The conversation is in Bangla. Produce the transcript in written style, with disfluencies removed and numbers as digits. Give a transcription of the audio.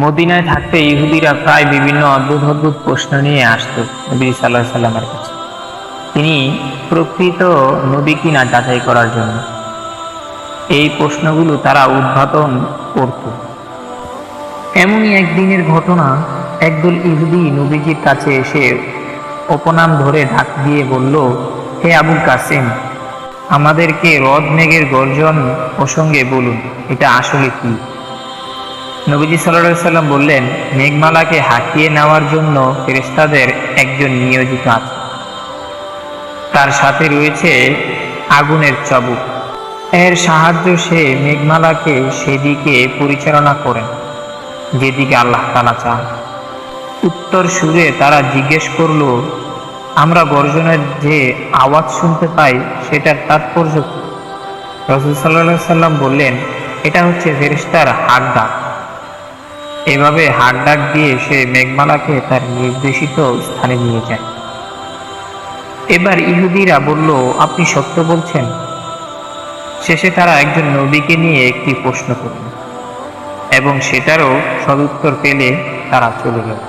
মদিনায় থাকতে ইহুদিরা প্রায় বিভিন্ন অদ্ভুত অদ্ভুত প্রশ্ন নিয়ে আসত নবী সাল্লাল্লাহু আলাইহি সাল্লামের কাছে। তিনি প্রকৃত নবী কিনা যাচাই করার জন্য এই প্রশ্নগুলো তারা উদ্ঘাটন করত। এমনই একদিনের ঘটনা, একদল ইহুদি নবীজির কাছে এসে অপনাম ধরে ডাক দিয়ে বলল, হে আবুল কাসেম, আমাদেরকে রদ মেঘের গর্জন প্রসঙ্গে বলুন, এটা আসলে কি? নবীজি সাল্লাল্লাহু আলাইহি সাল্লাম বললেন, মেঘমালাকে হাঁকিয়ে নেওয়ার জন্য ফেরেশতাদের একজন নিয়োজিত আছে। তার সাথে রয়েছে আগুনের চাবুক। এর সাহায্যে সে মেঘমালাকে সেদিকে পরিচালনা করেন যেদিকে আল্লাহ তাআলা চান। উত্তর সুরে তারা জিজ্ঞেস করল, আমরা গর্জনের যে আওয়াজ শুনতে পাই সেটার তাৎপর্য কি? রাসূল সাল্লাল্লাহু আলাইহি সাল্লাম বললেন, এটা হচ্ছে ফেরেশতার হাক ডাক। এভাবে হাক ডাক দিয়ে সে মেঘমালাকে তার নির্দেশিত স্থানে নিয়ে যায়। এবার ইহুদিরা বলল, আপনি সত্য বলছেন? শেষে তারা একজন নবীকে নিয়ে একটি প্রশ্ন করল এবং সেটারও সদুত্তর পেলে তারা চলে গেল।